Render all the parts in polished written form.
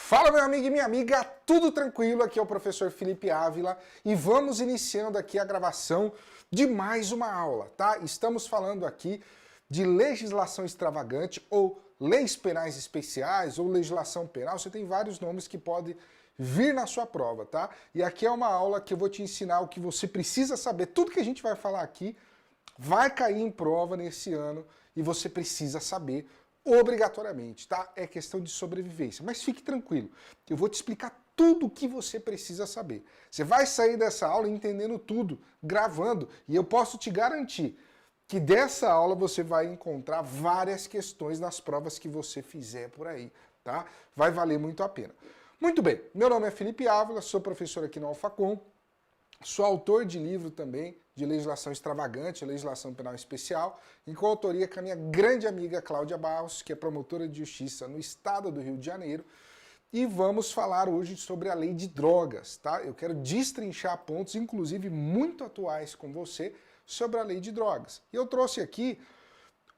Fala, meu amigo e minha amiga, tudo tranquilo? Aqui é o professor Felipe Ávila e vamos iniciando aqui a gravação de mais uma aula, tá? Estamos falando aqui de legislação extravagante ou leis penais especiais ou legislação penal. Você tem vários nomes que podem vir na sua prova, tá? E aqui é uma aula que eu vou te ensinar o que você precisa saber. Tudo que a gente vai falar aqui vai cair em prova nesse ano e você precisa saber obrigatoriamente, tá? É questão de sobrevivência. Mas fique tranquilo, eu vou te explicar tudo o que você precisa saber. Você vai sair dessa aula entendendo tudo, gravando, e eu posso te garantir que dessa aula você vai encontrar várias questões nas provas que você fizer por aí, tá? Vai valer muito a pena. Muito bem, meu nome é Felipe Ávila, sou professor aqui na Alfacom, sou autor de livro também de legislação extravagante, legislação penal especial, em coautoria com a minha grande amiga Cláudia Barros, que é promotora de justiça no estado do Rio de Janeiro, e vamos falar hoje sobre a lei de drogas, tá? Eu quero destrinchar pontos, inclusive muito atuais com você, sobre a lei de drogas. E eu trouxe aqui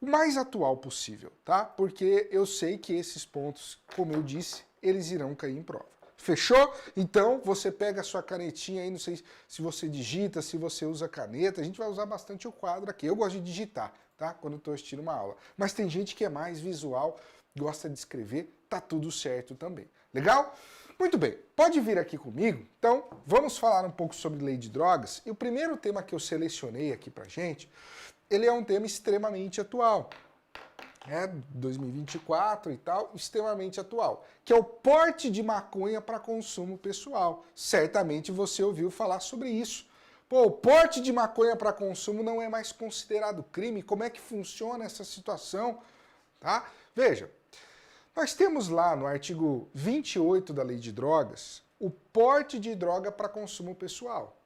o mais atual possível, tá? Porque eu sei que esses pontos, como eu disse, eles irão cair em prova. Fechou? Então você pega a sua canetinha aí, não sei se você digita, se você usa caneta, a gente vai usar bastante o quadro aqui. Eu gosto de digitar, tá? Quando eu estou assistindo uma aula. Mas tem gente que é mais visual, gosta de escrever, tá tudo certo também. Legal? Muito bem, pode vir aqui comigo. Então, vamos falar um pouco sobre lei de drogas. E o primeiro tema que eu selecionei aqui pra gente, ele é um tema extremamente atual. 2024 e tal, extremamente atual, que é o porte de maconha para consumo pessoal. Certamente você ouviu falar sobre isso. Pô, o porte de maconha para consumo não é mais considerado crime? Como é que funciona essa situação? Tá? Veja, nós temos lá no artigo 28 da Lei de Drogas, o porte de droga para consumo pessoal.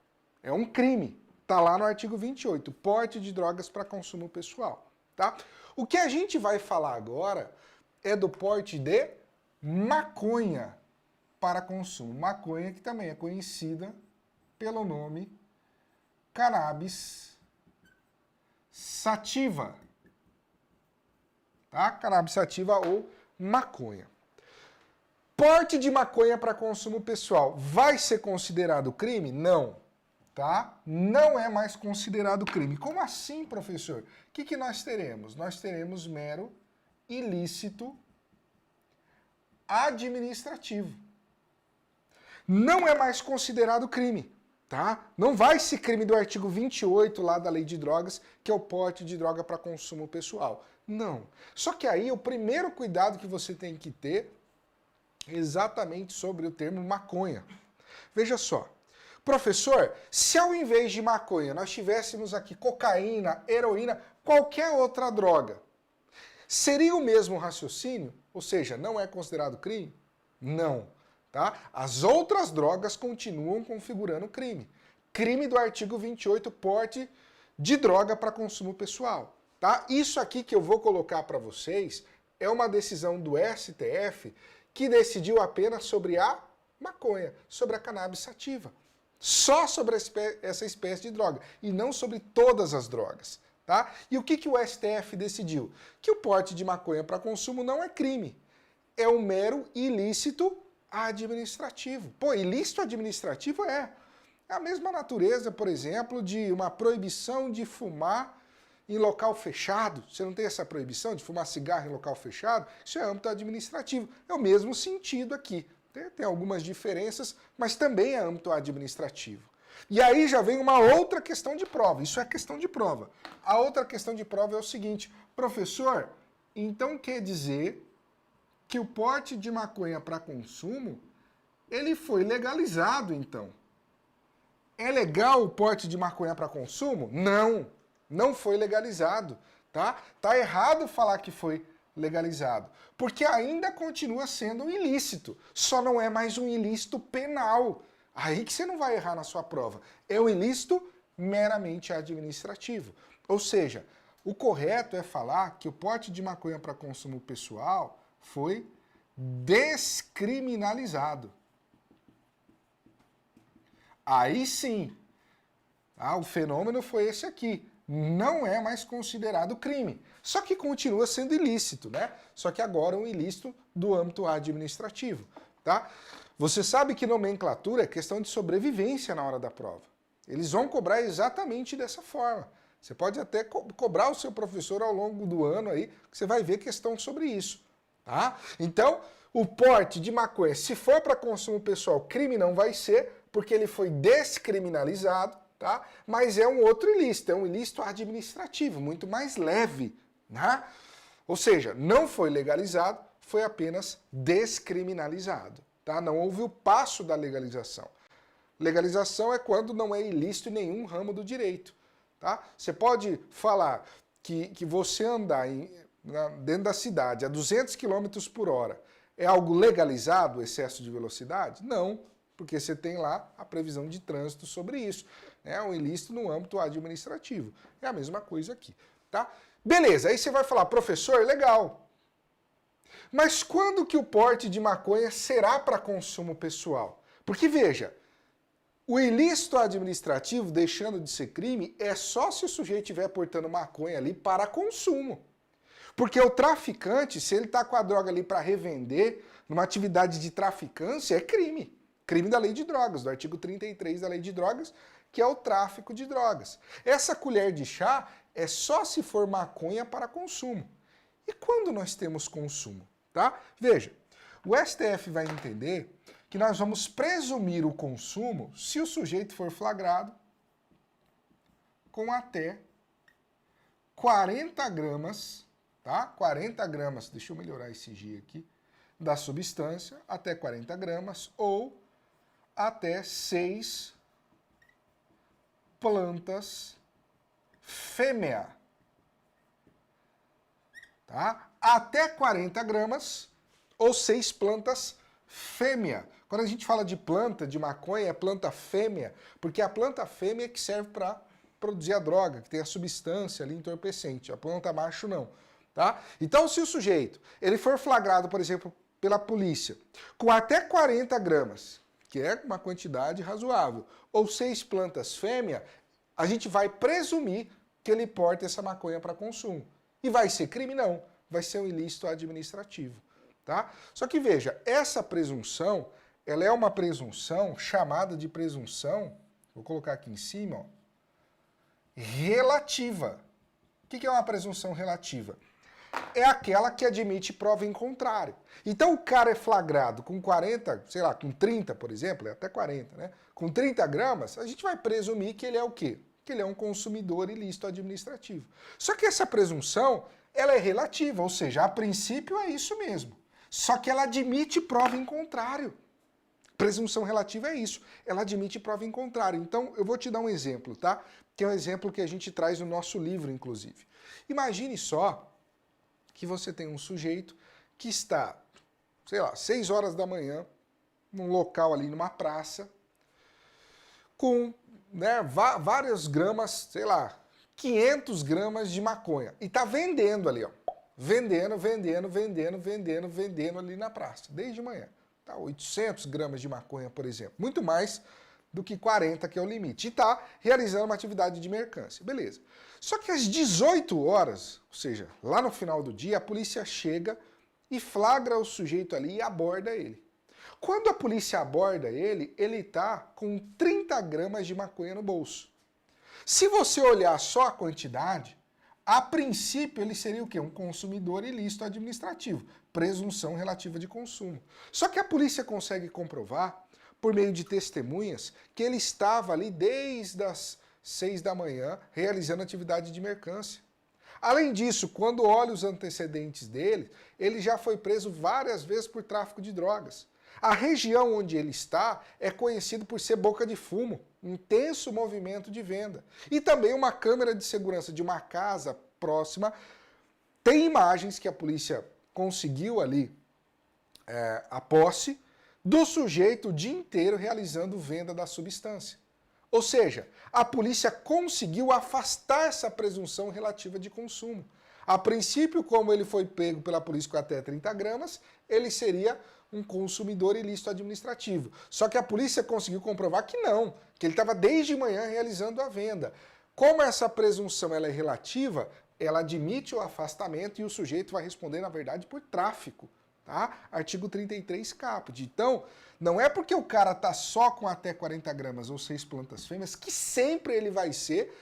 É um crime. Tá lá no artigo 28, porte de drogas para consumo pessoal. Tá? O que a gente vai falar agora é do porte de maconha para consumo. Maconha que também é conhecida pelo nome cannabis sativa. Tá? Cannabis sativa ou maconha. Porte de maconha para consumo pessoal vai ser considerado crime? Não. Tá? Não é mais considerado crime. Como assim, professor? O que nós teremos? Nós teremos mero ilícito administrativo. Não é mais considerado crime, tá? Não vai ser crime do artigo 28 lá da Lei de Drogas, que é o porte de droga para consumo pessoal. Não. Só que aí o primeiro cuidado que você tem que ter é exatamente sobre o termo maconha. Veja só. Professor, se ao invés de maconha nós tivéssemos aqui cocaína, heroína, qualquer outra droga, seria o mesmo raciocínio? Ou seja, não é considerado crime? Não. Tá? As outras drogas continuam configurando crime. Crime do artigo 28, porte de droga para consumo pessoal. Tá? Isso aqui que eu vou colocar para vocês é uma decisão do STF que decidiu apenas sobre a maconha, sobre a cannabis sativa. Só sobre essa espécie de droga, e não sobre todas as drogas. Tá? E o que o STF decidiu? Que o porte de maconha para consumo não é crime. É um mero ilícito administrativo. Pô, ilícito administrativo é a mesma natureza, por exemplo, de uma proibição de fumar em local fechado. Você não tem essa proibição de fumar cigarro em local fechado? Isso é âmbito administrativo. É o mesmo sentido aqui. Tem algumas diferenças, mas também é âmbito administrativo. E aí já vem uma outra questão de prova. Isso é questão de prova. A outra questão de prova é o seguinte: professor, então quer dizer que o porte de maconha para consumo, ele foi legalizado, então? É legal o porte de maconha para consumo? Não, não foi legalizado. Tá errado falar que foi legalizado, porque ainda continua sendo um ilícito, só não é mais um ilícito penal. Aí que você não vai errar na sua prova. É um ilícito meramente administrativo. Ou seja, o correto é falar que o porte de maconha para consumo pessoal foi descriminalizado. Aí sim, o fenômeno foi esse aqui. Não é mais considerado crime. Só que continua sendo ilícito, né? Só que agora um ilícito do âmbito administrativo. tá? Você sabe que nomenclatura é questão de sobrevivência na hora da prova. Eles vão cobrar exatamente dessa forma. Você pode até cobrar o seu professor ao longo do ano aí, que você vai ver questão sobre isso, tá? Então, o porte de maconha, se for para consumo pessoal, crime não vai ser, porque ele foi descriminalizado, tá? Mas é um outro ilícito, é um ilícito administrativo, muito mais leve, né? Ou seja, não foi legalizado, foi apenas descriminalizado, tá? Não houve o passo da legalização. Legalização é quando não é ilícito em nenhum ramo do direito, tá? Você pode falar que você andar dentro da cidade a 200 km por hora é algo legalizado, o excesso de velocidade? Não, porque você tem lá a previsão de trânsito sobre isso. É um ilícito no âmbito administrativo. É a mesma coisa aqui, tá? Beleza, aí você vai falar, professor, legal. Mas quando que o porte de maconha será para consumo pessoal? Porque, veja, o ilícito administrativo, deixando de ser crime, é só se o sujeito estiver portando maconha ali para consumo. Porque o traficante, se ele está com a droga ali para revender, numa atividade de traficância, é crime. Crime da lei de drogas, do artigo 33 da lei de drogas, que é o tráfico de drogas. Essa colher de chá é só se for maconha para consumo. E quando nós temos consumo? Tá? Veja, o STF vai entender que nós vamos presumir o consumo se o sujeito for flagrado com até 40 gramas, tá? 40 gramas, deixa eu melhorar esse G aqui, da substância, até 40 gramas, ou até 6 plantas fêmea, tá? Até 40 gramas ou 6 plantas fêmea. Quando a gente fala de planta, de maconha, é planta fêmea, porque a planta fêmea é que serve para produzir a droga, que tem a substância ali entorpecente. A planta macho não, tá? Então, se o sujeito ele for flagrado, por exemplo, pela polícia, com até 40 gramas, que é uma quantidade razoável, ou 6 plantas fêmea, a gente vai presumir que ele porta essa maconha para consumo. E vai ser crime? Não. Vai ser um ilícito administrativo. Tá? Só que veja, essa presunção, ela é uma presunção chamada de presunção, vou colocar aqui em cima, ó, relativa. O que é uma presunção relativa? É aquela que admite prova em contrário. Então o cara é flagrado com 40, sei lá, com 30, por exemplo, é até 40, né? Com 30 gramas, a gente vai presumir que ele é o quê? Que ele é um consumidor ilícito administrativo. Só que essa presunção, ela é relativa, ou seja, a princípio é isso mesmo. Só que ela admite prova em contrário. Presunção relativa é isso, ela admite prova em contrário. Então, eu vou te dar um exemplo, tá? Que é um exemplo que a gente traz no nosso livro, inclusive. Imagine só que você tem um sujeito que está, sei lá, 6 horas da manhã, num local ali, numa praça, com, né, várias gramas, sei lá, 500 gramas de maconha. E tá vendendo ali, ó. Vendendo ali na praça, desde manhã. Tá, 800 gramas de maconha, por exemplo. Muito mais do que 40, que é o limite. E tá realizando uma atividade de mercância. Beleza. Só que às 18 horas, ou seja, lá no final do dia, a polícia chega e flagra o sujeito ali e aborda ele. Quando a polícia aborda ele, ele tá com 30 gramas de maconha no bolso. Se você olhar só a quantidade, a princípio, ele seria o quê? Um consumidor ilícito administrativo, presunção relativa de consumo. Só que a polícia consegue comprovar, por meio de testemunhas, que ele estava ali desde as 6 da manhã, realizando atividade de mercância. Além disso, quando olha os antecedentes dele, ele já foi preso várias vezes por tráfico de drogas. A região onde ele está é conhecido por ser boca de fumo, intenso movimento de venda. E também uma câmera de segurança de uma casa próxima tem imagens que a polícia conseguiu ali, a posse, do sujeito o dia inteiro realizando venda da substância. Ou seja, a polícia conseguiu afastar essa presunção relativa de consumo. A princípio, como ele foi pego pela polícia com até 30 gramas, ele seria um consumidor ilícito administrativo. Só que a polícia conseguiu comprovar que não, que ele estava desde manhã realizando a venda. Como essa presunção ela é relativa, ela admite o afastamento e o sujeito vai responder, na verdade, por tráfico. tá? Artigo 33 caput. Então, não é porque o cara tá só com até 40 gramas ou 6 plantas fêmeas que sempre ele vai ser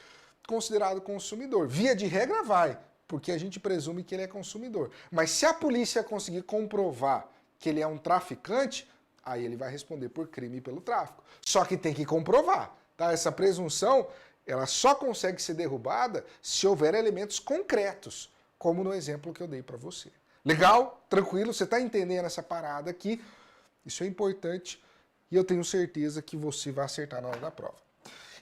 considerado consumidor. Via de regra vai, porque a gente presume que ele é consumidor. Mas se a polícia conseguir comprovar que ele é um traficante, aí ele vai responder por crime pelo tráfico. Só que tem que comprovar, tá? Essa presunção, ela só consegue ser derrubada se houver elementos concretos, como no exemplo que eu dei para você. Legal? Tranquilo? Você está entendendo essa parada aqui? Isso é importante e eu tenho certeza que você vai acertar na hora da prova.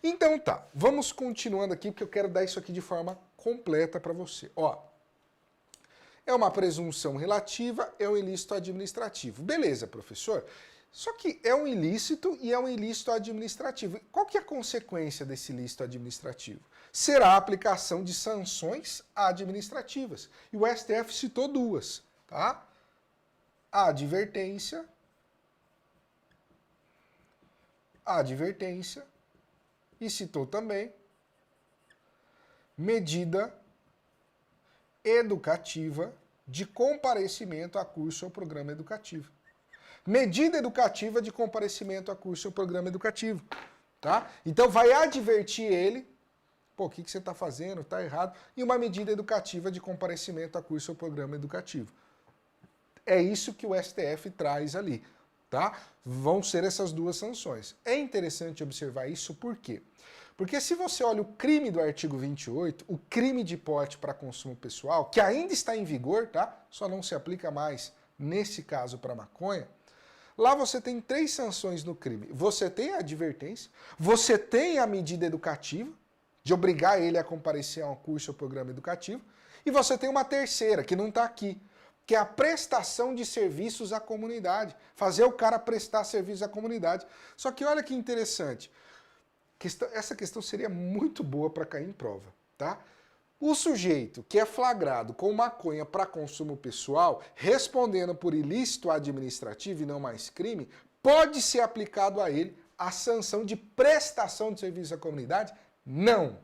Então tá, vamos continuando aqui porque eu quero dar isso aqui de forma completa para você. Ó, é uma presunção relativa, é um ilícito administrativo. Beleza, professor? Só que é um ilícito e é um ilícito administrativo. Qual que é a consequência desse ilícito administrativo? Será a aplicação de sanções administrativas. E o STF citou duas, tá? A advertência e citou também medida educativa de comparecimento a curso ou programa educativo. Medida educativa de comparecimento a curso ou programa educativo, tá? Então vai advertir ele, pô, o que você está fazendo, está errado, e uma medida educativa de comparecimento a curso ou programa educativo. É isso que o STF traz ali, tá? Vão ser essas duas sanções. É interessante observar isso por quê? Porque se você olha o crime do artigo 28, o crime de porte para consumo pessoal, que ainda está em vigor, tá? Só não se aplica mais, nesse caso, para maconha, lá você tem 3 sanções no crime. Você tem a advertência, você tem a medida educativa, de obrigar ele a comparecer a um curso ou programa educativo, e você tem uma terceira, que não está aqui, que é a prestação de serviços à comunidade. Fazer o cara prestar serviços à comunidade. Só que olha que interessante, essa questão seria muito boa para cair em prova, tá? O sujeito que é flagrado com maconha para consumo pessoal, respondendo por ilícito administrativo e não mais crime, pode ser aplicado a ele a sanção de prestação de serviço à comunidade? Não.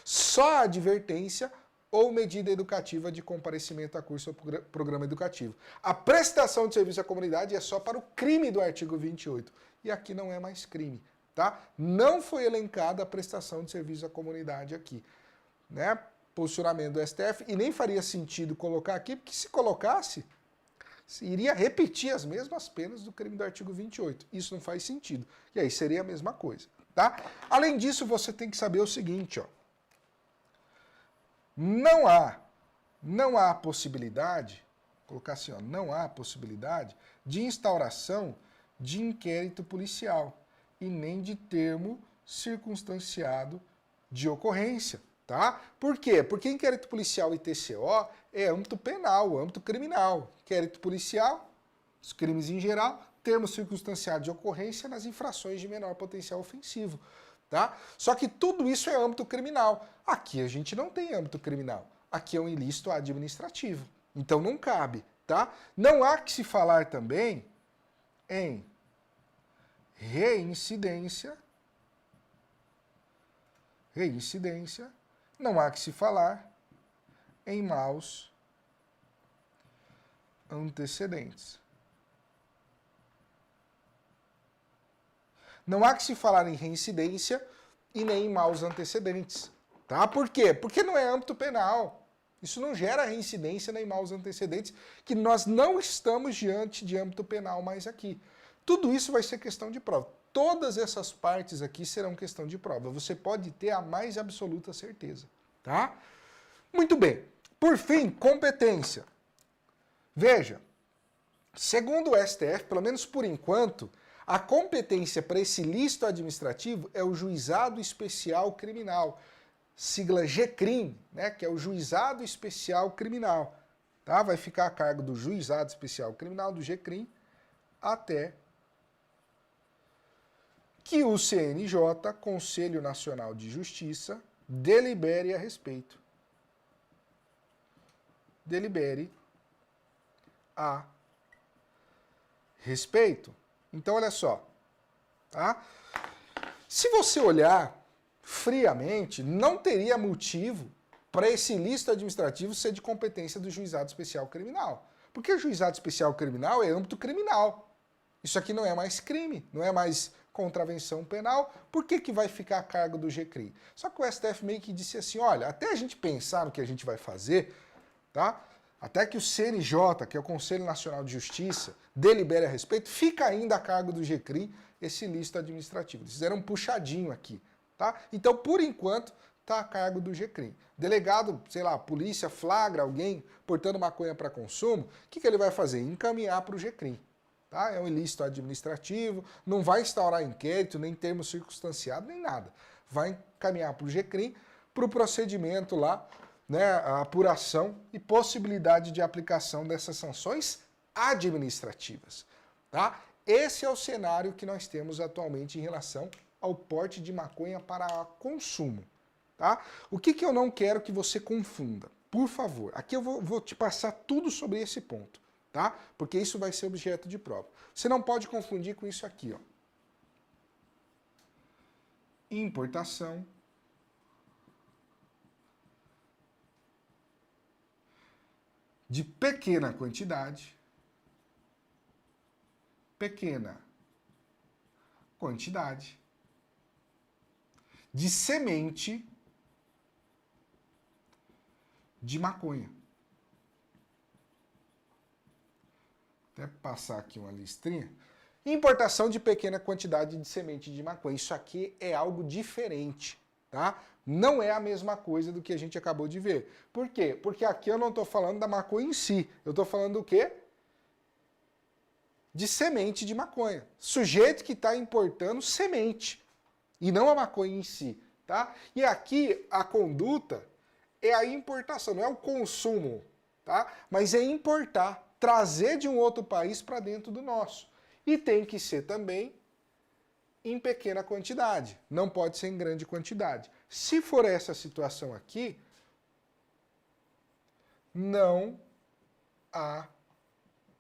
Só a advertência ou medida educativa de comparecimento a curso ou programa educativo. A prestação de serviço à comunidade é só para o crime do artigo 28. E aqui não é mais crime, tá? Não foi elencada a prestação de serviço à comunidade aqui, né? Posicionamento do STF, e nem faria sentido colocar aqui, porque se colocasse, iria repetir as mesmas penas do crime do artigo 28. Isso não faz sentido. E aí seria a mesma coisa, tá? Além disso, você tem que saber o seguinte, ó. Não há possibilidade, vou colocar assim, ó, não há possibilidade de instauração de inquérito policial e nem de termo circunstanciado de ocorrência. Tá? Por quê? Porque inquérito policial e TCO é âmbito penal, âmbito criminal. Inquérito policial, os crimes em geral, termo circunstanciado de ocorrência nas infrações de menor potencial ofensivo. Tá? Só que tudo isso é âmbito criminal. Aqui a gente não tem âmbito criminal. Aqui é um ilícito administrativo. Então não cabe. Tá? Não há que se falar também em reincidência. Não há que se falar em maus antecedentes. Não há que se falar em reincidência e nem em maus antecedentes. Tá? Por quê? Porque não é âmbito penal. Isso não gera reincidência nem maus antecedentes, que nós não estamos diante de âmbito penal mais aqui. Tudo isso vai ser questão de prova. Todas essas partes aqui serão questão de prova. Você pode ter a mais absoluta certeza, tá? Muito bem. Por fim, competência. Veja, segundo o STF, pelo menos por enquanto, a competência para esse ilícito administrativo é o Juizado Especial Criminal, sigla GCRIM, né, que é o Juizado Especial Criminal. Tá? Vai ficar a cargo do Juizado Especial Criminal, do GCRIM, até que o CNJ, Conselho Nacional de Justiça, delibere a respeito. Delibere a respeito. Então, olha só. Tá? Se você olhar friamente, não teria motivo para esse ilícito administrativo ser de competência do Juizado Especial Criminal. Porque o juizado especial criminal é âmbito criminal. Isso aqui não é mais crime, não é mais contravenção penal, por que vai ficar a cargo do GCRIM? Só que o STF meio que disse assim, olha, até a gente pensar no que a gente vai fazer, tá? Até que o CNJ, que é o Conselho Nacional de Justiça, delibere a respeito, fica ainda a cargo do GCRIM esse ilícito administrativo. Eles fizeram um puxadinho aqui, tá? Então, por enquanto, está a cargo do GCRIM. Delegado, sei lá, polícia flagra alguém portando maconha para consumo, o que ele vai fazer? Encaminhar para o GCRIM. Tá? É um ilícito administrativo, não vai instaurar inquérito, nem termo circunstanciado, nem nada. Vai encaminhar para o GCRIM, para o procedimento lá, né, a apuração e possibilidade de aplicação dessas sanções administrativas. Tá? Esse é o cenário que nós temos atualmente em relação ao porte de maconha para consumo. Tá? O que eu não quero que você confunda? Por favor, aqui eu vou te passar tudo sobre esse ponto. Tá? Porque isso vai ser objeto de prova. Você não pode confundir com isso aqui, ó. Importação de pequena quantidade de semente de maconha. Até passar aqui uma listrinha. Importação de pequena quantidade de semente de maconha. Isso aqui é algo diferente, tá? Não é a mesma coisa do que a gente acabou de ver. Por quê? Porque aqui eu não estou falando da maconha em si. Eu estou falando do quê? De semente de maconha. Sujeito que está importando semente e não a maconha em si, tá? E aqui a conduta é a importação, não é o consumo, tá? Mas é importar. Trazer de um outro país para dentro do nosso. E tem que ser também em pequena quantidade, não pode ser em grande quantidade. Se for essa situação aqui, não há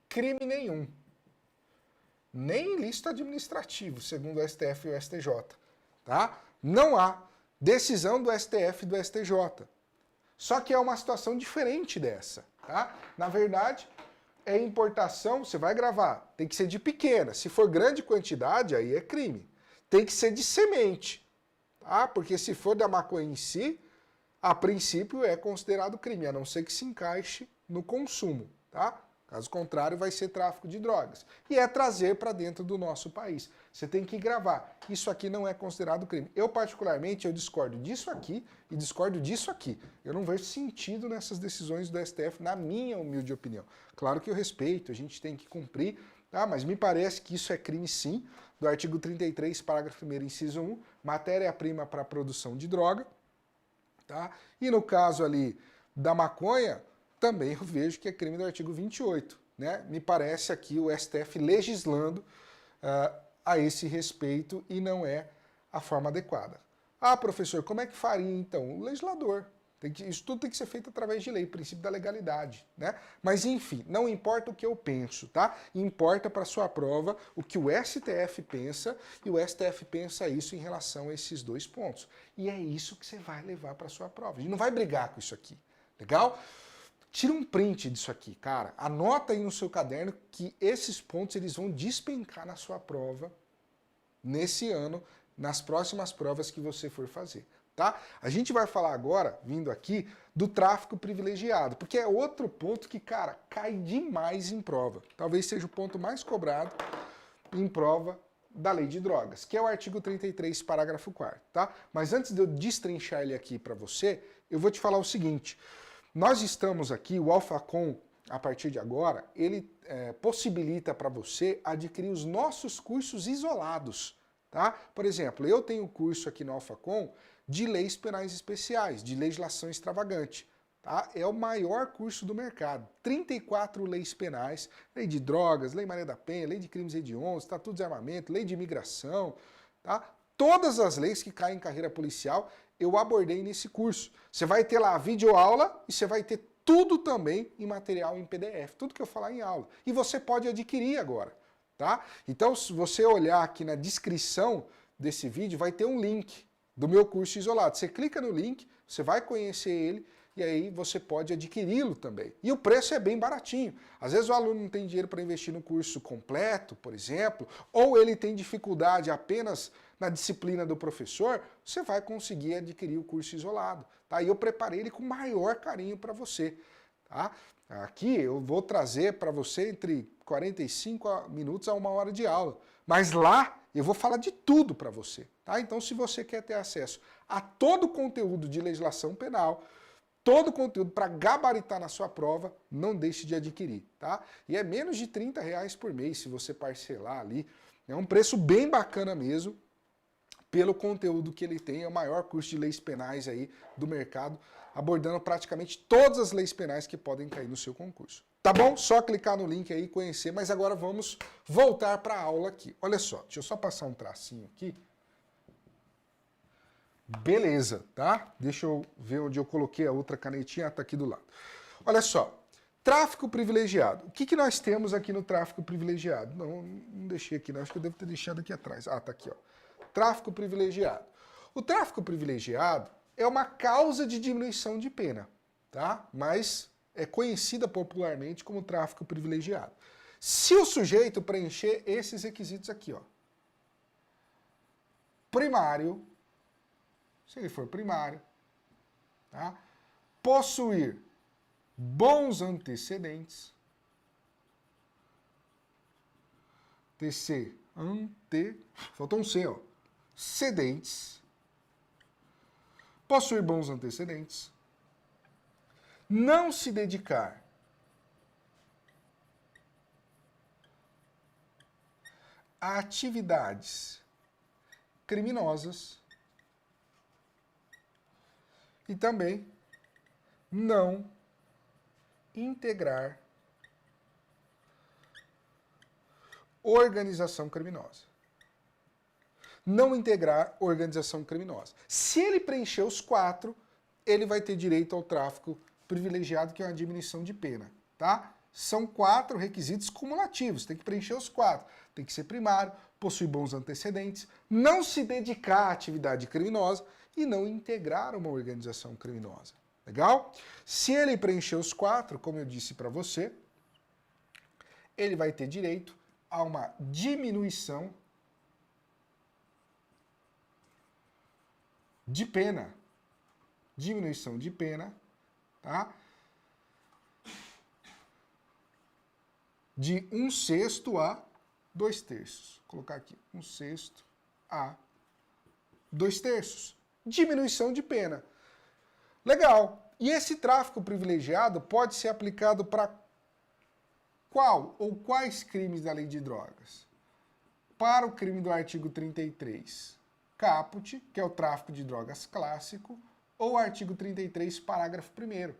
crime nenhum. Nem ilícito administrativo, segundo o STF e o STJ. Tá? Não há decisão do STF e do STJ. Só que é uma situação diferente dessa. Tá? Na verdade, é importação, você vai gravar, tem que ser de pequena. Se for grande quantidade, aí é crime. Tem que ser de semente, tá? Porque se for da maconha em si, a princípio é considerado crime, a não ser que se encaixe no consumo, tá? Caso contrário, vai ser tráfico de drogas. E é trazer para dentro do nosso país. Você tem que gravar. Isso aqui não é considerado crime. Eu, particularmente, eu discordo disso aqui e discordo disso aqui. Eu não vejo sentido nessas decisões do STF, na minha humilde opinião. Claro que eu respeito, a gente tem que cumprir, tá? Mas me parece que isso é crime, sim, do artigo 33, parágrafo 1º, inciso 1, matéria-prima para produção de droga. Tá? E no caso ali da maconha, também eu vejo que é crime do artigo 28. Né? Me parece aqui o STF legislando a esse respeito e não é a forma adequada. Ah, professor, como é que faria então? O legislador. Isso tudo tem que ser feito através de lei, princípio da legalidade. Né? Mas enfim, não importa o que eu penso, tá? Importa para sua prova o que o STF pensa, e o STF pensa isso em relação a esses dois pontos. E é isso que você vai levar para sua prova. A gente não vai brigar com isso aqui, legal? Tira um print disso aqui, cara. Anota aí no seu caderno que esses pontos eles vão despencar na sua prova nesse ano, nas próximas provas que você for fazer. Tá? A gente vai falar agora, vindo aqui, do tráfico privilegiado, porque é outro ponto que, cara, cai demais em prova. Talvez seja o ponto mais cobrado em prova da lei de drogas, que é o artigo 33, parágrafo 4º, tá? Mas antes de eu destrinchar ele aqui para você, eu vou te falar o seguinte. Nós estamos aqui, o Alphacom, a partir de agora, ele possibilita para você adquirir os nossos cursos isolados. Tá? Por exemplo, eu tenho curso aqui no Alphacom de leis penais especiais, de legislação extravagante. Tá? É o maior curso do mercado. 34 leis penais, lei de drogas, lei Maria da Penha, lei de crimes hediondos, estatuto de armamento, lei de imigração. Tá? Todas as leis que caem em carreira policial eu abordei nesse curso. Você vai ter lá a videoaula e você vai ter tudo também em material em PDF, tudo que eu falar em aula. E você pode adquirir agora. Tá? Então, se você olhar aqui na descrição desse vídeo, vai ter um link do meu curso isolado. Você clica no link, você vai conhecer ele e aí você pode adquiri-lo também. E o preço é bem baratinho. Às vezes o aluno não tem dinheiro para investir no curso completo, por exemplo, ou ele tem dificuldade apenas na disciplina do professor, você vai conseguir adquirir o curso isolado. Tá? E eu preparei ele com o maior carinho para você. Tá? Aqui eu vou trazer para você entre 45 minutos a 1 hora de aula. Mas lá eu vou falar de tudo para você. Tá? Então, se você quer ter acesso a todo o conteúdo de legislação penal, todo o conteúdo para gabaritar na sua prova, não deixe de adquirir. Tá? E é menos de R$30 por mês se você parcelar ali. É um preço bem bacana mesmo, pelo conteúdo que ele tem. É o maior curso de leis penais aí do mercado, abordando praticamente todas as leis penais que podem cair no seu concurso. Tá bom? Só clicar no link aí e conhecer, mas agora vamos voltar para a aula aqui. Olha só, deixa eu só passar um tracinho aqui. Beleza, tá? Deixa eu ver onde eu coloquei a outra canetinha, tá aqui do lado. Olha só, tráfico privilegiado. O que nós temos aqui no tráfico privilegiado? Não deixei aqui, não. Acho que eu devo ter deixado aqui atrás. Ah, tá aqui, ó. Tráfico privilegiado. O tráfico privilegiado é uma causa de diminuição de pena, tá? Mas é conhecida popularmente como tráfico privilegiado. Se o sujeito preencher esses requisitos aqui, ó. Primário, se ele for primário, tá? Possuir bons antecedentes, faltou um C, ó. Cedentes, possuir bons antecedentes, não se dedicar a atividades criminosas e também não integrar organização criminosa. Não integrar organização criminosa. Se ele preencher os 4, ele vai ter direito ao tráfico privilegiado, que é uma diminuição de pena, tá? São 4 requisitos cumulativos, tem que preencher os 4. Tem que ser primário, possuir bons antecedentes, não se dedicar à atividade criminosa e não integrar uma organização criminosa. Legal? Se ele preencher os 4, como eu disse para você, ele vai ter direito a uma diminuição de pena. Diminuição de pena, tá? De 1/6 a 2/3. Vou colocar aqui, 1/6 a 2/3. Diminuição de pena. Legal. E esse tráfico privilegiado pode ser aplicado para qual ou quais crimes da lei de drogas? Para o crime do artigo 33, caput, que é o tráfico de drogas clássico, ou artigo 33, parágrafo 1º,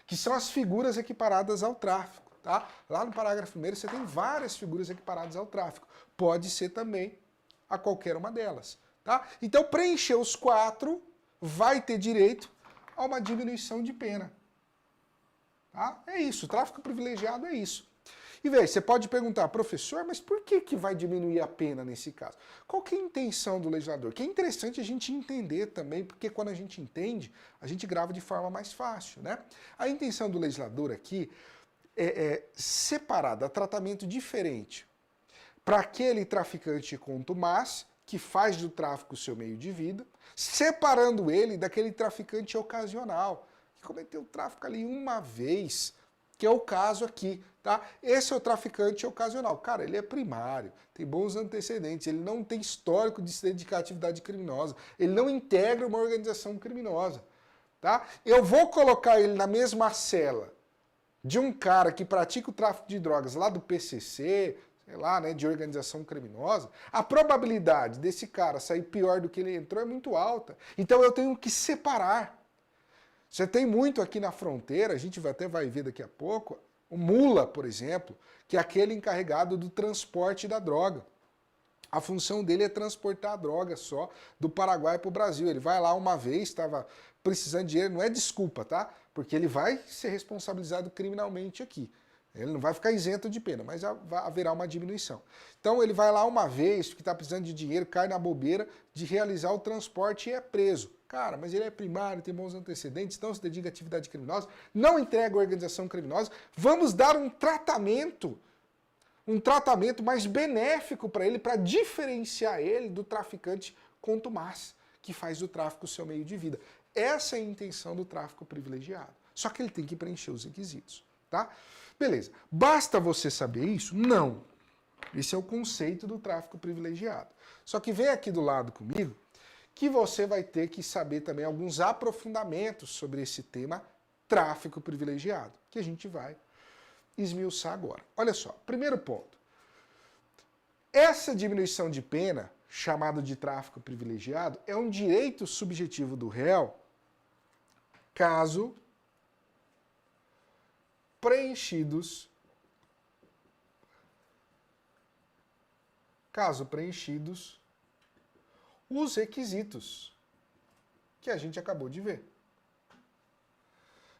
que são as figuras equiparadas ao tráfico. Tá? Lá no parágrafo 1º você tem várias figuras equiparadas ao tráfico. Pode ser também a qualquer uma delas. Tá? Então, preencher os 4, vai ter direito a uma diminuição de pena. Tá? É isso, o tráfico privilegiado é isso. E veja, você pode perguntar, professor, mas por que vai diminuir a pena nesse caso? Qual que é a intenção do legislador? Que é interessante a gente entender também, porque quando a gente entende, a gente grava de forma mais fácil, né? A intenção do legislador aqui é separar, dar tratamento diferente para aquele traficante contumaz, que faz do tráfico o seu meio de vida, separando ele daquele traficante ocasional, que cometeu o tráfico ali uma vez, que é o caso aqui, tá? Esse é o traficante ocasional. Cara, ele é primário, tem bons antecedentes, ele não tem histórico de se dedicar à atividade criminosa, ele não integra uma organização criminosa, tá? Eu vou colocar ele na mesma cela de um cara que pratica o tráfico de drogas lá do PCC, sei lá, né, de organização criminosa, a probabilidade desse cara sair pior do que ele entrou é muito alta. Então eu tenho que separar. Você tem muito aqui na fronteira, a gente até vai ver daqui a pouco, o mula, por exemplo, que é aquele encarregado do transporte da droga. A função dele é transportar a droga só do Paraguai para o Brasil. Ele vai lá uma vez, estava precisando de dinheiro, não é desculpa, tá? Porque ele vai ser responsabilizado criminalmente aqui. Ele não vai ficar isento de pena, mas haverá uma diminuição. Então ele vai lá uma vez, que está precisando de dinheiro, cai na bobeira de realizar o transporte e é preso. Cara, mas ele é primário, tem bons antecedentes, não se dedica à atividade criminosa, não entrega a organização criminosa. Vamos dar um tratamento mais benéfico para ele, para diferenciar ele do traficante contumaz, que faz do tráfico o seu meio de vida. Essa é a intenção do tráfico privilegiado. Só que ele tem que preencher os requisitos, tá? Beleza. Basta você saber isso? Não. Esse é o conceito do tráfico privilegiado. Só que vem aqui do lado comigo que você vai ter que saber também alguns aprofundamentos sobre esse tema tráfico privilegiado, que a gente vai esmiuçar agora. Olha só, primeiro ponto. Essa diminuição de pena, chamado de tráfico privilegiado, é um direito subjetivo do réu caso preenchidos os requisitos que a gente acabou de ver.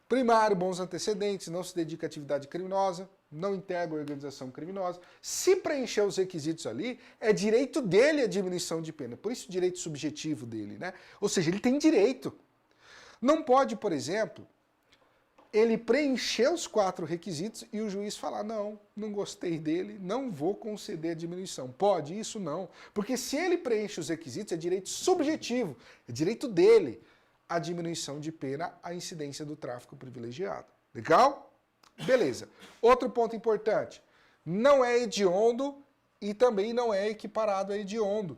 Primário, bons antecedentes, não se dedica à atividade criminosa, não integra a organização criminosa. Se preencher os requisitos ali, é direito dele a diminuição de pena. Por isso, direito subjetivo dele, né? Ou seja, ele tem direito. Não pode, por exemplo, ele preencher os 4 requisitos e o juiz falar, não gostei dele, não vou conceder a diminuição. Pode? Isso não. Porque se ele preenche os requisitos, é direito subjetivo, é direito dele a diminuição de pena, a incidência do tráfico privilegiado. Legal? Beleza. Outro ponto importante, não é hediondo e também não é equiparado a hediondo.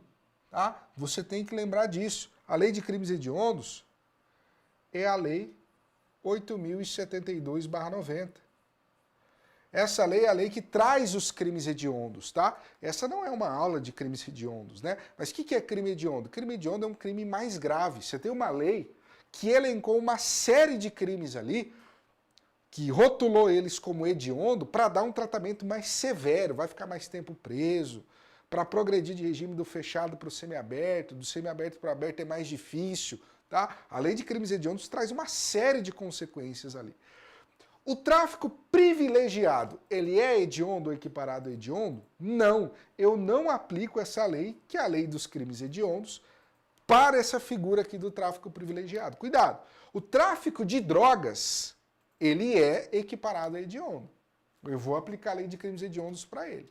Tá? Você tem que lembrar disso. A lei de crimes hediondos é a lei 8.072/90. Essa lei é a lei que traz os crimes hediondos, tá? Essa não é uma aula de crimes hediondos, né? Mas o que é crime hediondo? Crime hediondo é um crime mais grave. Você tem uma lei que elencou uma série de crimes ali, que rotulou eles como hediondo para dar um tratamento mais severo, vai ficar mais tempo preso, para progredir de regime do fechado para o semiaberto, do semiaberto para o aberto é mais difícil, tá? A lei de crimes hediondos traz uma série de consequências ali. O tráfico privilegiado, ele é hediondo ou equiparado a hediondo? Não, eu não aplico essa lei, que é a lei dos crimes hediondos, para essa figura aqui do tráfico privilegiado. Cuidado, o tráfico de drogas, ele é equiparado a hediondo. Eu vou aplicar a lei de crimes hediondos para ele.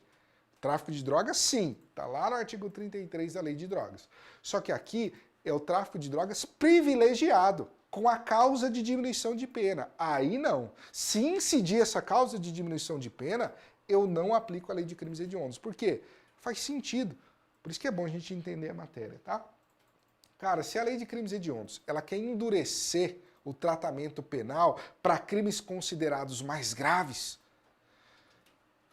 Tráfico de drogas, sim, está lá no artigo 33 da lei de drogas. Só que aqui é o tráfico de drogas privilegiado, com a causa de diminuição de pena. Aí não. Se incidir essa causa de diminuição de pena, eu não aplico a lei de crimes hediondos. Por quê? Faz sentido. Por isso que é bom a gente entender a matéria, tá? Cara, se a lei de crimes hediondos, ela quer endurecer o tratamento penal para crimes considerados mais graves,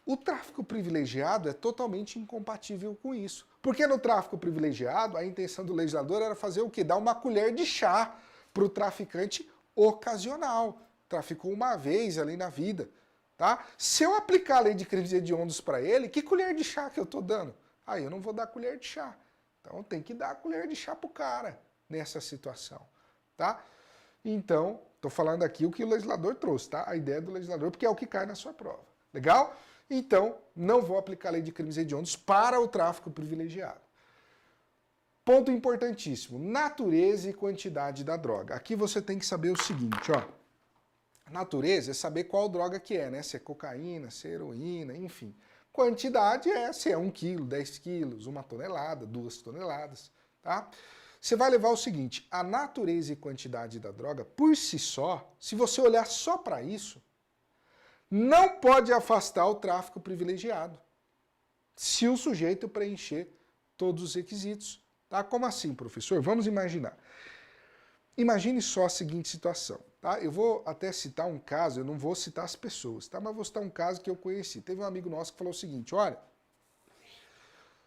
o tráfico privilegiado é totalmente incompatível com isso. Porque no tráfico privilegiado, a intenção do legislador era fazer o quê? Dar uma colher de chá para o traficante ocasional. Traficou uma vez ali na vida. Tá? Se eu aplicar a lei de crimes hediondos para ele, que colher de chá que eu estou dando? Aí eu não vou dar colher de chá. Então tem que dar a colher de chá para o cara nessa situação. Tá? Então, estou falando aqui o que o legislador trouxe, tá? A ideia do legislador, porque é o que cai na sua prova. Legal? Então, não vou aplicar a lei de crimes hediondos para o tráfico privilegiado. Ponto importantíssimo, natureza e quantidade da droga. Aqui você tem que saber o seguinte, ó. Natureza é saber qual droga que é, né? Se é cocaína, se é heroína, enfim. Quantidade é se é 1 quilo, 10 quilos, 1 tonelada, 2 toneladas, tá? Você vai levar o seguinte, a natureza e quantidade da droga, por si só, se você olhar só para isso, não pode afastar o tráfico privilegiado, se o sujeito preencher todos os requisitos. Tá? Como assim, professor? Vamos imaginar. Imagine só a seguinte situação. Tá? Eu vou até citar um caso, eu não vou citar as pessoas, tá? Mas vou citar um caso que eu conheci. Teve um amigo nosso que falou o seguinte, olha,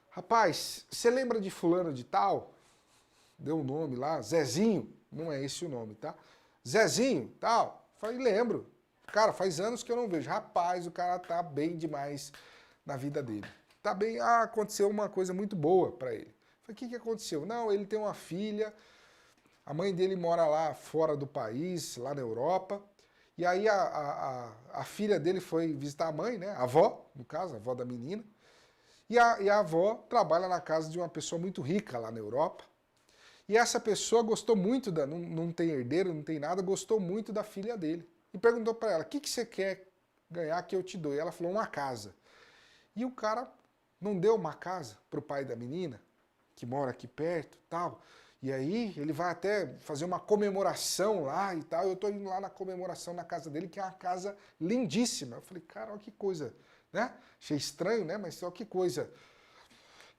rapaz, você lembra de fulano de tal? Deu um nome lá, Zezinho, não é esse o nome, tá? Zezinho, tal. Falei, lembro. Cara, faz anos que eu não vejo. Rapaz, o cara tá bem demais na vida dele. Tá bem, aconteceu uma coisa muito boa para ele. Falei, o que aconteceu? Não, ele tem uma filha, a mãe dele mora lá fora do país, lá na Europa, E aí a filha dele foi visitar a mãe, né? A avó, no caso, a avó da menina. E a avó trabalha na casa de uma pessoa muito rica lá na Europa. E essa pessoa gostou muito, não tem herdeiro, não tem nada, gostou muito da filha dele. E perguntou para ela, o que você quer ganhar que eu te dou? E ela falou, uma casa. E o cara não deu uma casa para o pai da menina, que mora aqui perto e tal. E aí ele vai até fazer uma comemoração lá e tal. Eu tô indo lá na comemoração na casa dele, que é uma casa lindíssima. Eu falei, cara, olha que coisa, né? Achei estranho, né? Mas olha que coisa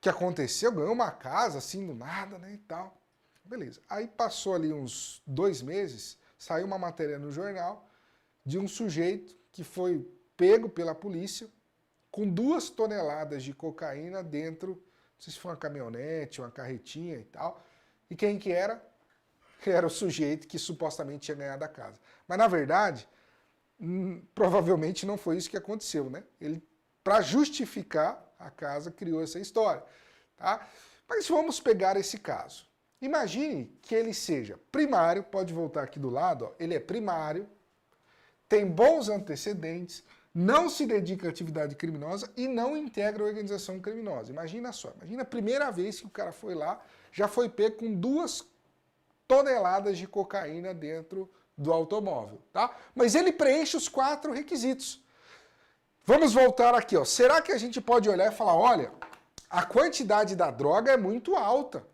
que aconteceu. Ganhou uma casa assim do nada, né? E tal. Beleza. Aí passou ali uns 2 meses, saiu uma matéria no jornal de um sujeito que foi pego pela polícia com 2 toneladas de cocaína dentro, não sei se foi uma caminhonete, uma carretinha e tal. E quem que era? Era o sujeito que supostamente tinha ganhado a casa. Mas na verdade, provavelmente não foi isso que aconteceu, né? Ele, para justificar a casa, criou essa história. Tá? Mas vamos pegar esse caso. Imagine que ele seja primário, pode voltar aqui do lado, ó, ele é primário, tem bons antecedentes, não se dedica à atividade criminosa e não integra a organização criminosa. Imagina só, imagina a primeira vez que o cara foi lá, já foi pego com 2 toneladas de cocaína dentro do automóvel, tá? Mas ele preenche os 4 requisitos. Vamos voltar aqui, ó. Será que a gente pode olhar e falar, olha, a quantidade da droga é muito alta,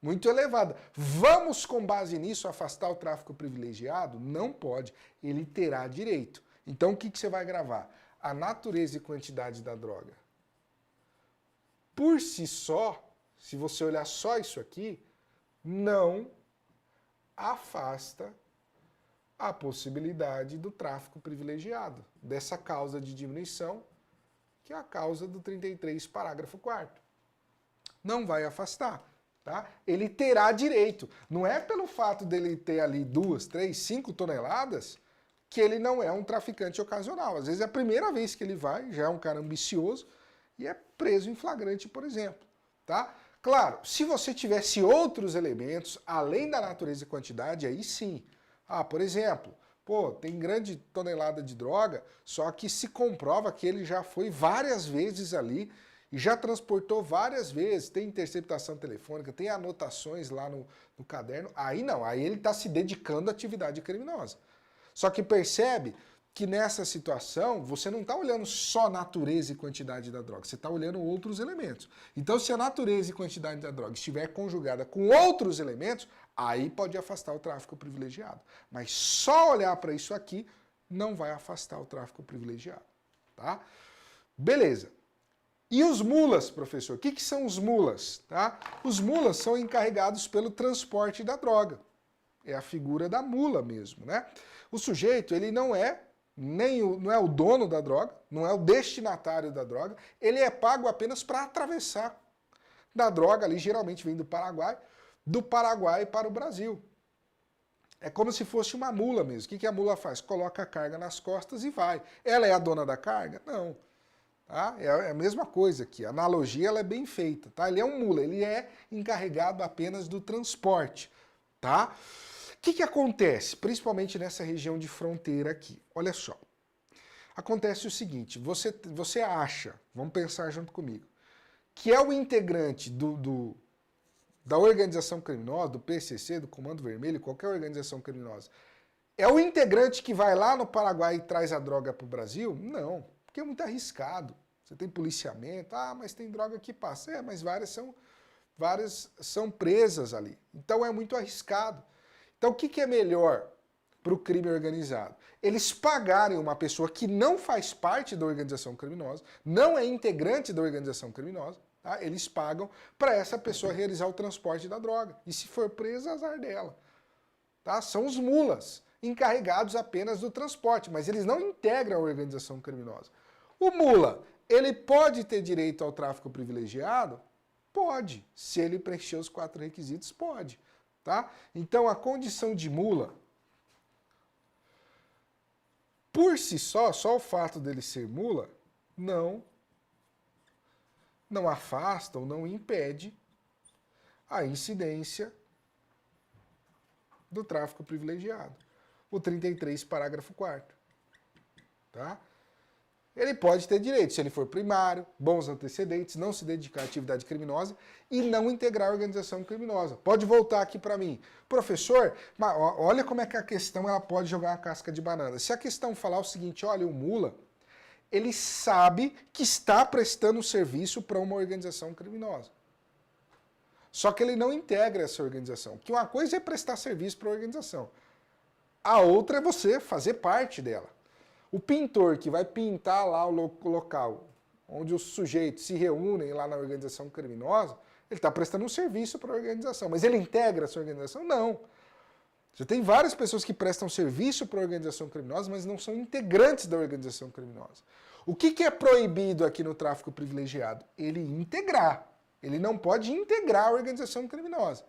muito elevada. Vamos, com base nisso, afastar o tráfico privilegiado? Não pode. Ele terá direito. Então, o que você vai gravar? A natureza e quantidade da droga. Por si só, se você olhar só isso aqui, não afasta a possibilidade do tráfico privilegiado, dessa causa de diminuição, que é a causa do 33, parágrafo 4º. Não vai afastar. Tá? Ele terá direito. Não é pelo fato dele ter ali 2, 3, 5 toneladas que ele não é um traficante ocasional. Às vezes é a primeira vez que ele vai, já é um cara ambicioso e é preso em flagrante, por exemplo. Tá? Claro, se você tivesse outros elementos, além da natureza e quantidade, aí sim. Ah, por exemplo, pô, tem grande tonelada de droga, só que se comprova que ele já foi várias vezes ali e já transportou várias vezes, tem interceptação telefônica, tem anotações lá no caderno, aí não, aí ele está se dedicando à atividade criminosa. Só que percebe que nessa situação você não está olhando só a natureza e quantidade da droga, você está olhando outros elementos. Então se a natureza e quantidade da droga estiver conjugada com outros elementos, aí pode afastar o tráfico privilegiado. Mas só olhar para isso aqui não vai afastar o tráfico privilegiado. Tá? Beleza. E os mulas, professor? O que são os mulas? Tá? Os mulas são encarregados pelo transporte da droga. É a figura da mula mesmo, né? O sujeito, ele não é não é o dono da droga, não é o destinatário da droga, ele é pago apenas para atravessar da droga, ali geralmente vem do Paraguai para o Brasil. É como se fosse uma mula mesmo. O que a mula faz? Coloca a carga nas costas e vai. Ela é a dona da carga? Não. Tá? É a mesma coisa aqui, a analogia ela é bem feita, tá? Ele é um mula, ele é encarregado apenas do transporte, tá? O que acontece, principalmente nessa região de fronteira aqui? Olha só, acontece o seguinte, você acha, vamos pensar junto comigo, que é o integrante da organização criminosa, do PCC, do Comando Vermelho, qualquer organização criminosa, é o integrante que vai lá no Paraguai e traz a droga para o Brasil? Não. Porque é muito arriscado. Você tem policiamento, mas tem droga que passa. É, mas várias são presas ali. Então é muito arriscado. Então o que é melhor para o crime organizado? Eles pagarem uma pessoa que não faz parte da organização criminosa, não é integrante da organização criminosa, tá? Eles pagam para essa pessoa realizar o transporte da droga. E se for presa, azar dela. Tá? São os mulas, encarregados apenas do transporte, mas eles não integram a organização criminosa. O mula, ele pode ter direito ao tráfico privilegiado? Pode. Se ele preencher os 4 requisitos, pode. Tá? Então, a condição de mula, por si só o fato dele ser mula, não afasta ou não impede a incidência do tráfico privilegiado. o 33, parágrafo 4º. Tá? Ele pode ter direito, se ele for primário, bons antecedentes, não se dedicar à atividade criminosa e não integrar a organização criminosa. Pode voltar aqui para mim. Professor, olha como é que a questão ela pode jogar uma casca de banana. Se a questão falar o seguinte, olha, o Mula, ele sabe que está prestando serviço para uma organização criminosa. Só que ele não integra essa organização. Que uma coisa é prestar serviço para a organização. A outra é você fazer parte dela. O pintor que vai pintar lá o local onde os sujeitos se reúnem lá na organização criminosa, ele está prestando um serviço para a organização. Mas ele integra essa organização? Não. Você tem várias pessoas que prestam serviço para a organização criminosa, mas não são integrantes da organização criminosa. O que é proibido aqui no tráfico privilegiado? Ele integrar. Ele não pode integrar a organização criminosa.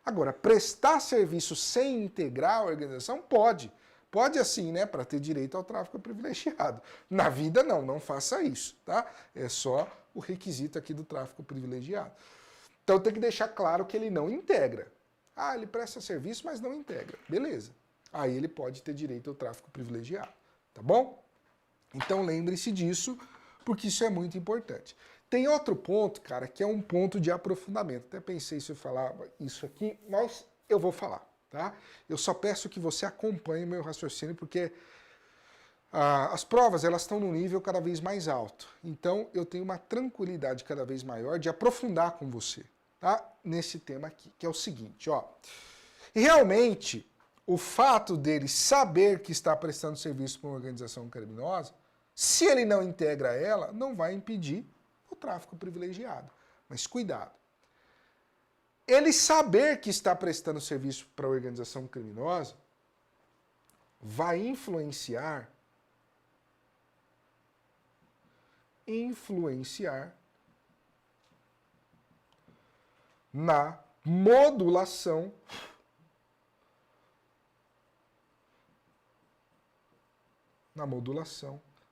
Agora, prestar serviço sem integrar a organização, pode. Pode assim, né, para ter direito ao tráfico privilegiado. Na vida, não faça isso, tá? É só o requisito aqui do tráfico privilegiado. Então tem que deixar claro que ele não integra. Ah, ele presta serviço, mas não integra. Beleza. Aí ele pode ter direito ao tráfico privilegiado, tá bom? Então lembre-se disso, porque isso é muito importante. Tem outro ponto, cara, que é um ponto de aprofundamento. Até pensei se eu falava isso aqui, mas eu vou falar. Tá? Eu só peço que você acompanhe meu raciocínio, porque as provas elas estão num nível cada vez mais alto. Então eu tenho uma tranquilidade cada vez maior de aprofundar com você, tá? Nesse tema aqui, que é o seguinte, ó. Realmente, o fato dele saber que está prestando serviço para uma organização criminosa, se ele não integra ela, não vai impedir o tráfico privilegiado. Mas cuidado. Ele saber que está prestando serviço para a organização criminosa vai influenciar na modulação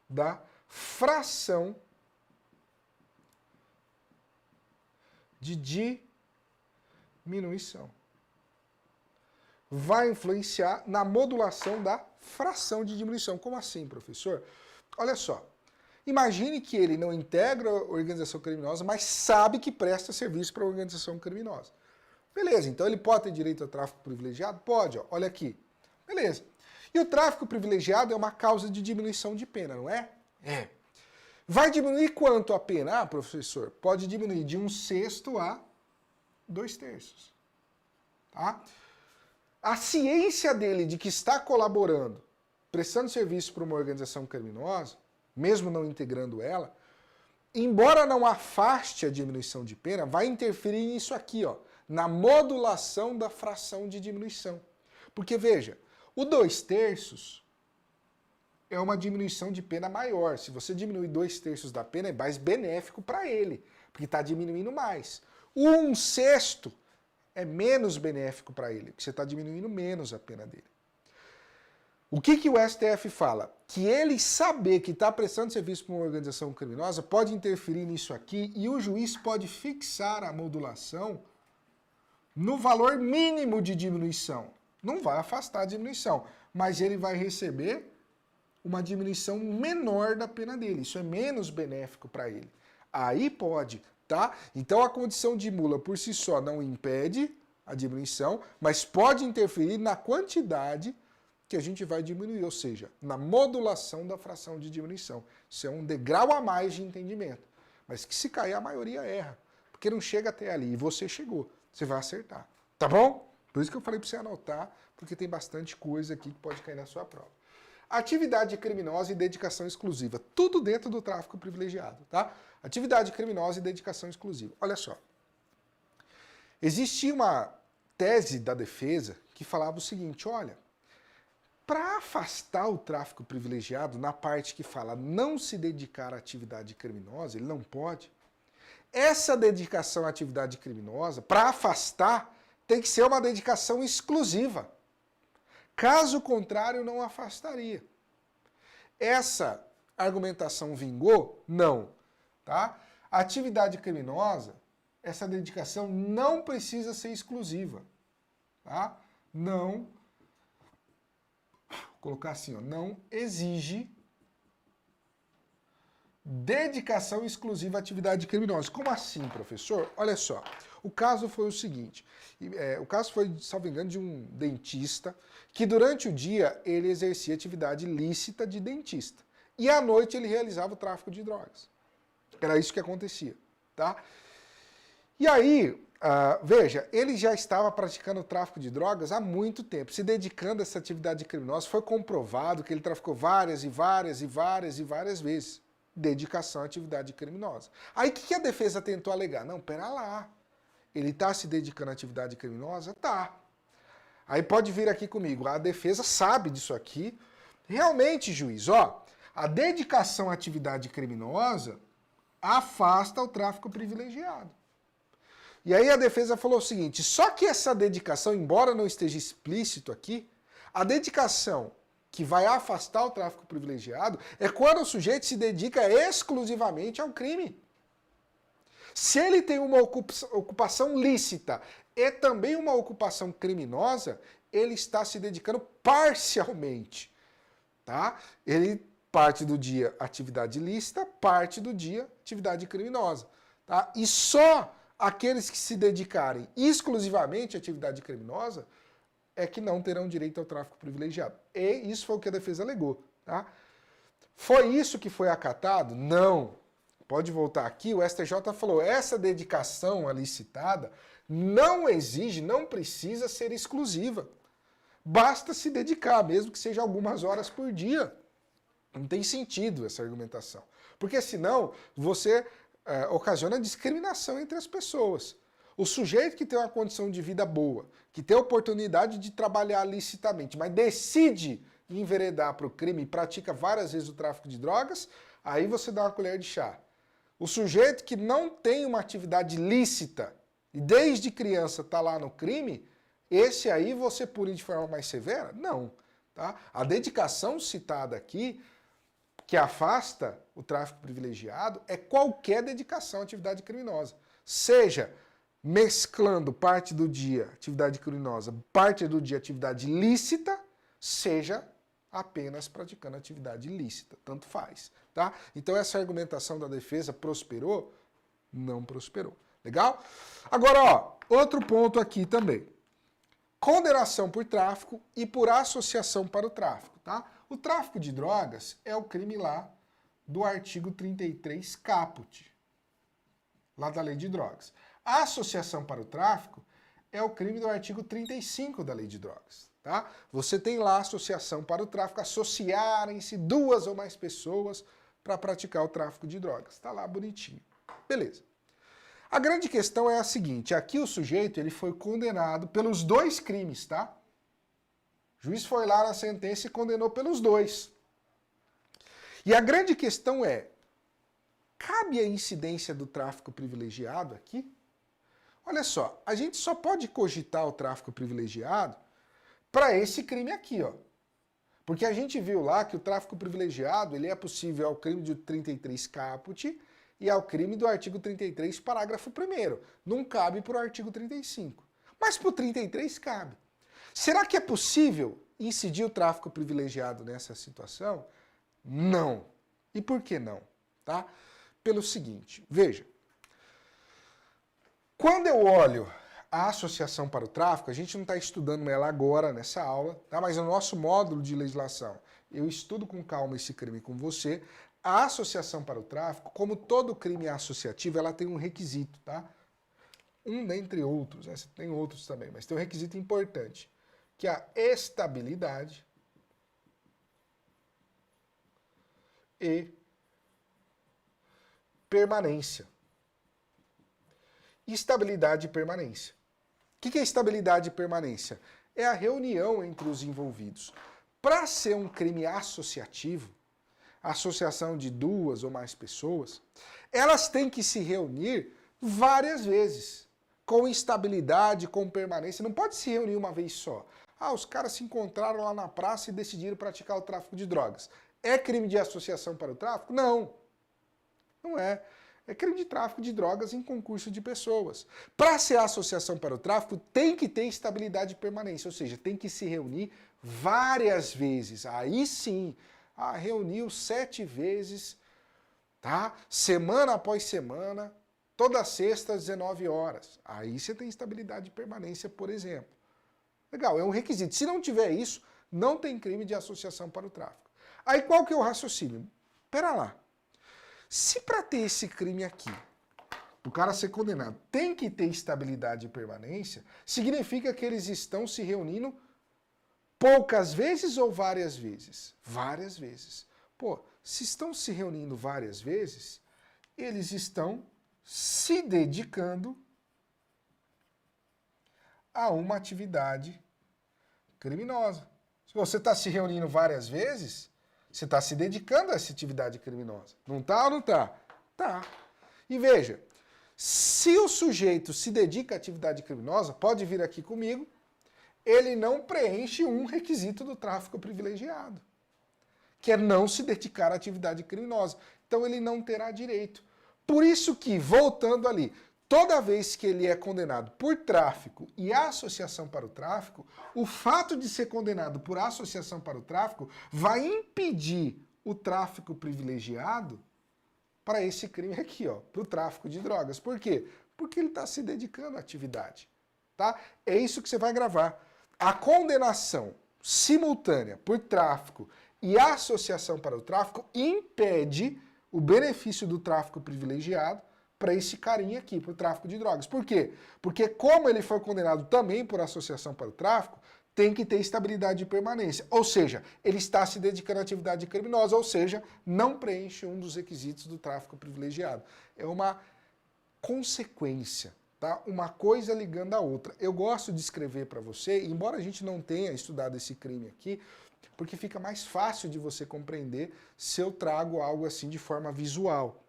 da fração de diminuição. Vai influenciar na modulação da fração de diminuição. Como assim, professor? Olha só. Imagine que ele não integra a organização criminosa, mas sabe que presta serviço para a organização criminosa. Beleza, então ele pode ter direito ao tráfico privilegiado? Pode, ó, olha aqui. Beleza. E o tráfico privilegiado é uma causa de diminuição de pena, não é? É. Vai diminuir quanto a pena? Ah, professor, pode diminuir de 1/6 a 2/3. Tá? A ciência dele de que está colaborando, prestando serviço para uma organização criminosa, mesmo não integrando ela, embora não afaste a diminuição de pena, vai interferir nisso aqui, ó, na modulação da fração de diminuição. Porque, veja, o 2/3 é uma diminuição de pena maior. Se você diminuir 2/3 da pena, é mais benéfico para ele, porque está diminuindo mais. O 1/6 é menos benéfico para ele, porque você está diminuindo menos a pena dele. O que o STF fala? Que ele saber que está prestando serviço para uma organização criminosa pode interferir nisso aqui e o juiz pode fixar a modulação no valor mínimo de diminuição. Não vai afastar a diminuição, mas ele vai receber uma diminuição menor da pena dele. Isso é menos benéfico para ele. Aí pode, tá? Então a condição de mula por si só não impede a diminuição, mas pode interferir na quantidade que a gente vai diminuir, ou seja, na modulação da fração de diminuição. Isso é um degrau a mais de entendimento. Mas que se cair, a maioria erra. Porque não chega até ali. E você chegou. Você vai acertar. Tá bom? Por isso que eu falei para você anotar, porque tem bastante coisa aqui que pode cair na sua prova. Atividade criminosa e dedicação exclusiva. Tudo dentro do tráfico privilegiado, tá? Atividade criminosa e dedicação exclusiva. Olha só. Existia uma tese da defesa que falava o seguinte, olha, para afastar o tráfico privilegiado, na parte que fala não se dedicar à atividade criminosa, ele não pode. Essa dedicação à atividade criminosa, para afastar, tem que ser uma dedicação exclusiva. Caso contrário, não afastaria. Essa argumentação vingou? Não. Tá? A atividade criminosa, essa dedicação não precisa ser exclusiva. Tá? Não colocar assim, ó, não exige dedicação exclusiva à atividade criminosa. Como assim, professor? Olha só, o caso foi o seguinte, o caso foi, salvo engano, de um dentista que durante o dia ele exercia atividade lícita de dentista e à noite ele realizava o tráfico de drogas. Era isso que acontecia, tá? E aí, veja, ele já estava praticando o tráfico de drogas há muito tempo, se dedicando a essa atividade criminosa. Foi comprovado que ele traficou várias vezes. Dedicação à atividade criminosa. Aí o que a defesa tentou alegar? Não, pera lá. Ele está se dedicando à atividade criminosa? Tá. Aí pode vir aqui comigo. A defesa sabe disso aqui. Realmente, juiz, ó, a dedicação à atividade criminosa afasta o tráfico privilegiado. E aí a defesa falou o seguinte, só que essa dedicação, embora não esteja explícito aqui, a dedicação que vai afastar o tráfico privilegiado é quando o sujeito se dedica exclusivamente ao crime. Se ele tem uma ocupação lícita e também uma ocupação criminosa, ele está se dedicando parcialmente, tá? Ele parte do dia atividade lícita, parte do dia atividade criminosa, tá? E só aqueles que se dedicarem exclusivamente à atividade criminosa é que não terão direito ao tráfico privilegiado. E isso foi o que a defesa alegou, tá? Foi isso que foi acatado? Não. Pode voltar aqui, o STJ falou, essa dedicação alicitada não exige, não precisa ser exclusiva. Basta se dedicar, mesmo que seja algumas horas por dia. Não tem sentido essa argumentação. Porque senão você ocasiona discriminação entre as pessoas. O sujeito que tem uma condição de vida boa, que tem a oportunidade de trabalhar licitamente, mas decide enveredar para o crime e pratica várias vezes o tráfico de drogas, aí você dá uma colher de chá. O sujeito que não tem uma atividade lícita e desde criança está lá no crime, esse aí você pune de forma mais severa? Não. Tá? A dedicação citada aqui, que afasta o tráfico privilegiado, é qualquer dedicação à atividade criminosa. Seja mesclando parte do dia atividade criminosa, parte do dia atividade lícita, seja apenas praticando atividade ilícita, tanto faz, tá? Então essa argumentação da defesa prosperou? Não prosperou. Legal? Agora, ó, outro ponto aqui também. Condenação por tráfico e por associação para o tráfico, tá? O tráfico de drogas é o crime lá do artigo 33 caput, lá da Lei de Drogas. A associação para o tráfico é o crime do artigo 35 da Lei de Drogas. Tá? Você tem lá a associação para o tráfico, associarem-se duas ou mais pessoas para praticar o tráfico de drogas. Está lá bonitinho. Beleza. A grande questão é a seguinte, aqui o sujeito ele foi condenado pelos dois crimes, tá? O juiz foi lá na sentença e condenou pelos dois. E a grande questão é, cabe a incidência do tráfico privilegiado aqui? Olha só, a gente só pode cogitar o tráfico privilegiado para esse crime aqui, ó. Porque a gente viu lá que o tráfico privilegiado ele é possível ao crime do 33 caput e ao crime do artigo 33, parágrafo 1º. Não cabe para o artigo 35. Mas para o 33 cabe. Será que é possível incidir o tráfico privilegiado nessa situação? Não. E por que não? Tá? Pelo seguinte, veja. Quando eu olho a associação para o tráfico, a gente não está estudando ela agora, nessa aula, tá? Mas no nosso módulo de legislação, eu estudo com calma esse crime com você. A associação para o tráfico, como todo crime associativo, ela tem um requisito, tá? Um dentre outros, né? Tem outros também, mas tem um requisito importante, que é a estabilidade e permanência. Estabilidade e permanência. O que é estabilidade e permanência? É a reunião entre os envolvidos. Para ser um crime associativo, associação de duas ou mais pessoas, elas têm que se reunir várias vezes, com estabilidade, com permanência. Não pode se reunir uma vez só. Ah, os caras se encontraram lá na praça e decidiram praticar o tráfico de drogas. É crime de associação para o tráfico? Não. Não é. É crime de tráfico de drogas em concurso de pessoas. Para ser associação para o tráfico, tem que ter estabilidade e permanência, ou seja, tem que se reunir várias vezes, aí sim, reuniu 7 vezes, tá? Semana após semana, toda sexta às 19 horas. Aí você tem estabilidade de permanência, por exemplo. Legal, é um requisito. Se não tiver isso, não tem crime de associação para o tráfico. Aí qual que é o raciocínio? Pera lá. Se para ter esse crime aqui, o cara ser condenado, tem que ter estabilidade de permanência, significa que eles estão se reunindo poucas vezes ou várias vezes? Várias vezes. Pô, se estão se reunindo várias vezes, eles estão se dedicando a uma atividade criminosa. Se você está se reunindo várias vezes, você está se dedicando a essa atividade criminosa. Não está ou não está? Tá. E veja, se o sujeito se dedica à atividade criminosa, pode vir aqui comigo, ele não preenche um requisito do tráfico privilegiado, que é não se dedicar à atividade criminosa. Então ele não terá direito. Por isso que, voltando ali, toda vez que ele é condenado por tráfico e associação para o tráfico, o fato de ser condenado por associação para o tráfico vai impedir o tráfico privilegiado para esse crime aqui, ó, para o tráfico de drogas. Por quê? Porque ele está se dedicando à atividade. Tá? É isso que você vai gravar. A condenação simultânea por tráfico e associação para o tráfico impede o benefício do tráfico privilegiado para esse carinha aqui, para o tráfico de drogas. Por quê? Porque como ele foi condenado também por associação para o tráfico, tem que ter estabilidade de permanência. Ou seja, ele está se dedicando à atividade criminosa, ou seja, não preenche um dos requisitos do tráfico privilegiado. É uma consequência, tá? Uma coisa ligando a outra. Eu gosto de escrever para você, embora a gente não tenha estudado esse crime aqui, porque fica mais fácil de você compreender se eu trago algo assim de forma visual,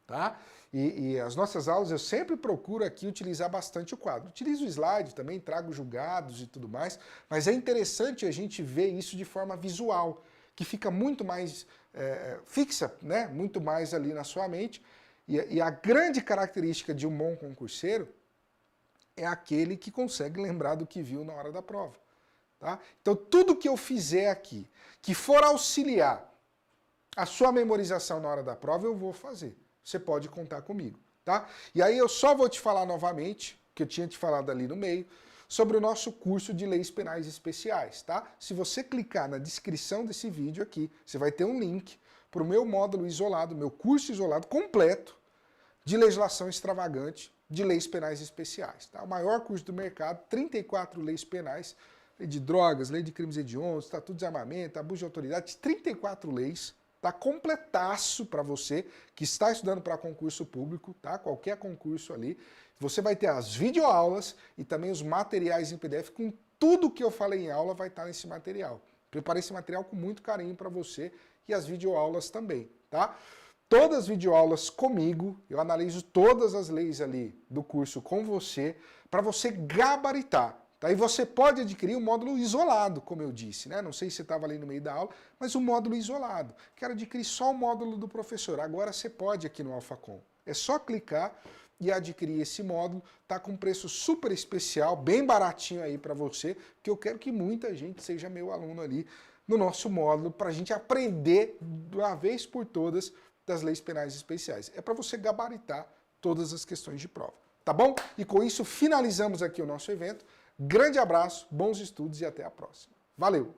tá? E as nossas aulas eu sempre procuro aqui utilizar bastante o quadro. Utilizo o slide também, trago julgados e tudo mais, mas é interessante a gente ver isso de forma visual, que fica muito mais fixa, né? Muito mais ali na sua mente. E a grande característica de um bom concurseiro é aquele que consegue lembrar do que viu na hora da prova. Tá? Então tudo que eu fizer aqui, que for auxiliar a sua memorização na hora da prova, eu vou fazer. Você pode contar comigo, tá? E aí eu só vou te falar novamente, que eu tinha te falado ali no meio, sobre o nosso curso de leis penais especiais, tá? Se você clicar na descrição desse vídeo aqui, você vai ter um link para o meu módulo isolado, meu curso isolado completo de legislação extravagante de leis penais especiais, tá? O maior curso do mercado, 34 leis penais, lei de drogas, lei de crimes hediondos, estatuto de desarmamento, abuso de autoridade, 34 leis. Tá completaço para você que está estudando para concurso público, tá? Qualquer concurso ali. Você vai ter as videoaulas e também os materiais em PDF com tudo que eu falei em aula vai estar nesse material. Preparei esse material com muito carinho para você e as videoaulas também, tá? Todas as videoaulas comigo, eu analiso todas as leis ali do curso com você, para você gabaritar. Tá? E você pode adquirir um módulo isolado, como eu disse, né? Não sei se você estava ali no meio da aula, mas um módulo isolado. Quero adquirir só o módulo do professor. Agora você pode aqui no AlphaCom. É só clicar e adquirir esse módulo. Tá com preço super especial, bem baratinho aí para você, porque eu quero que muita gente seja meu aluno ali no nosso módulo, para a gente aprender de uma vez por todas das leis penais especiais. É para você gabaritar todas as questões de prova. Tá bom? E com isso finalizamos aqui o nosso evento. Grande abraço, bons estudos e até a próxima. Valeu!